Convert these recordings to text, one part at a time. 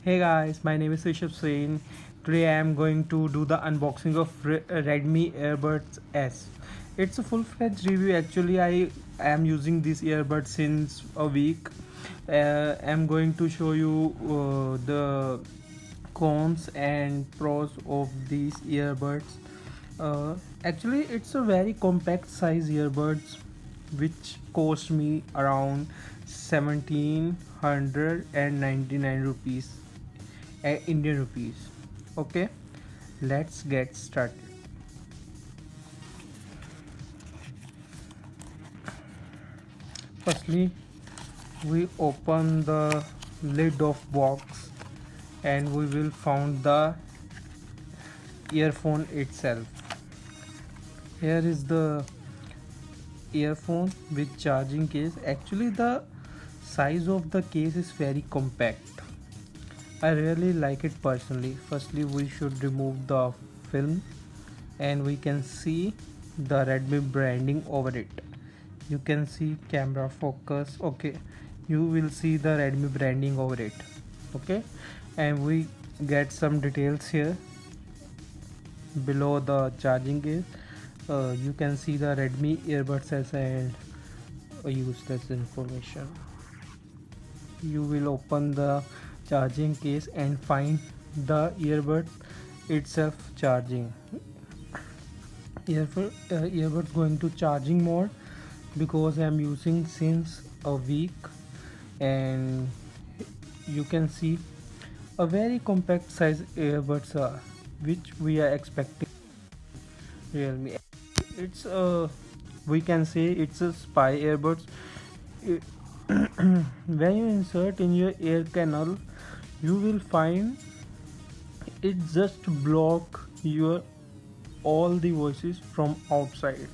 Hey guys, my name is Rishabh Singh. Today I am going to do the unboxing of Redmi Earbuds S. It's a full-fledged review. Actually, I am using these earbuds since a week. I'm going to show you the cons and pros of these earbuds. Actually, it's a very compact size earbuds which cost me around 1799 rupees, Indian rupees. Okay, let's get started. Firstly, we open the lid of box and we will found the earphone itself. Here is the earphone with charging case. Actually, the size of the case is very compact. I really like it personally. Firstly, we should remove the film and we can see the Redmi branding over it. You can see camera focus. Okay, you will see the Redmi branding over it. Okay, and we get some details here below the charging case. You can see the Redmi earbuds as and useless information. You will open the charging case and find the earbud itself charging. Earbuds going to charging mode because I am using since a week, and you can see a very compact size earbuds which we are expecting Realme. It's a, we can say it's a spy earbuds. When you insert in your ear canal, you will find it just block your all the voices from outside.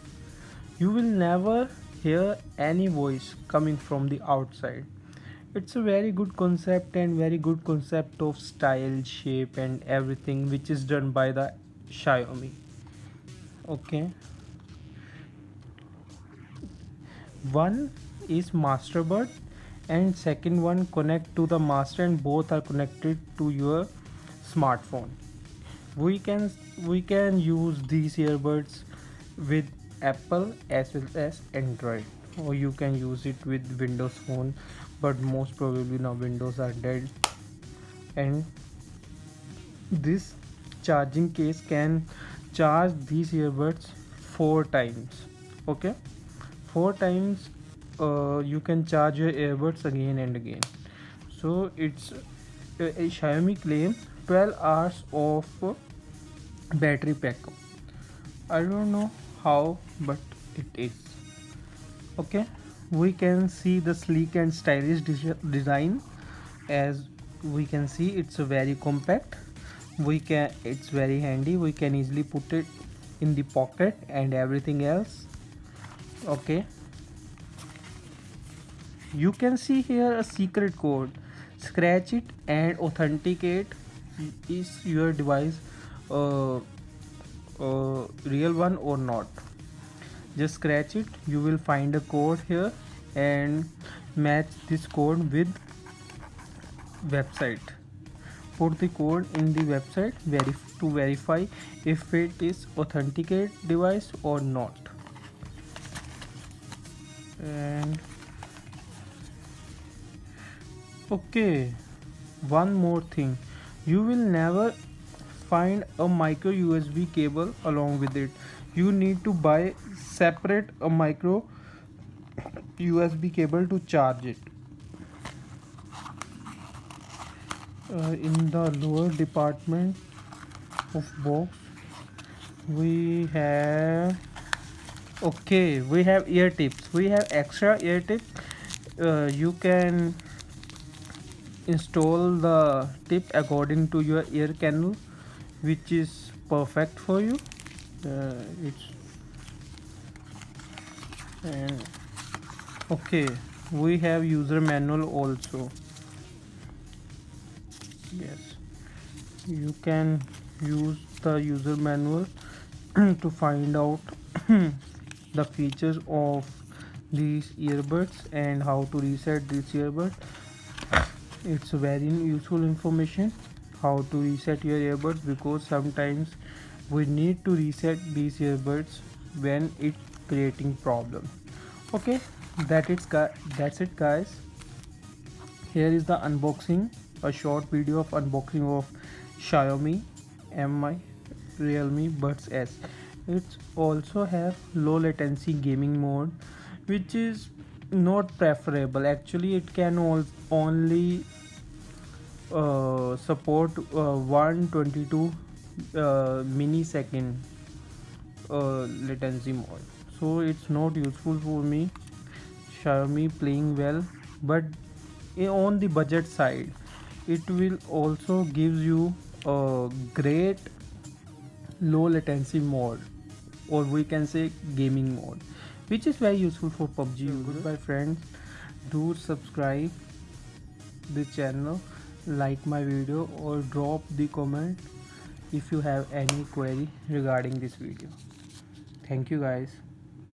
You will never hear any voice coming from the outside. It's a very good concept and very good concept of style, shape and everything which is done by the Xiaomi. Okay, one is master bud and second one connect to the master, and both are connected to your smartphone. We can use these earbuds with Apple as well as Android, or you can use it with Windows phone, but most probably now Windows are dead. And this charging case can charge these earbuds 4 times. Okay, 4 times. You can charge your earbuds again and again. So it's a Xiaomi claim 12 hours of battery backup. I don't know how, but it is. Okay, we can see the sleek and stylish design. As we can see, it's a very compact. It's very handy. We can easily put it in the pocket and everything else. Okay, you can see here a secret code. Scratch it and authenticate is your device uh, real one or not. Just scratch it, you will find a code here and match this code with website. Put the code in the website to verify if it is authenticate device or not. And okay, one more thing, you will never find a micro USB cable along with it. You need to buy separate a micro USB cable to charge it. In the lower department of box we have, okay, we have ear tips. We have extra ear tips. You can install the tip according to your ear canal, which is perfect for you. It's and okay, we have user manual also. Yes, you can use the user manual to find out the features of these earbuds and how to reset this earbud. It's very useful information how to reset your earbuds, because sometimes we need to reset these earbuds when it's creating problem. Okay, that's it guys. Here is the unboxing, a short video of unboxing of Xiaomi Mi Realme Buds S. It also have low latency gaming mode, which is not preferable. Actually, it can only support 122 millisecond latency mode, so it's not useful for me. Xiaomi playing well, but on the budget side, it will also gives you a great low latency mode, or we can say gaming mode, which is very useful for PUBG users. Goodbye friends, do subscribe the channel, like my video, or drop the comment if you have any query regarding this video. Thank you guys.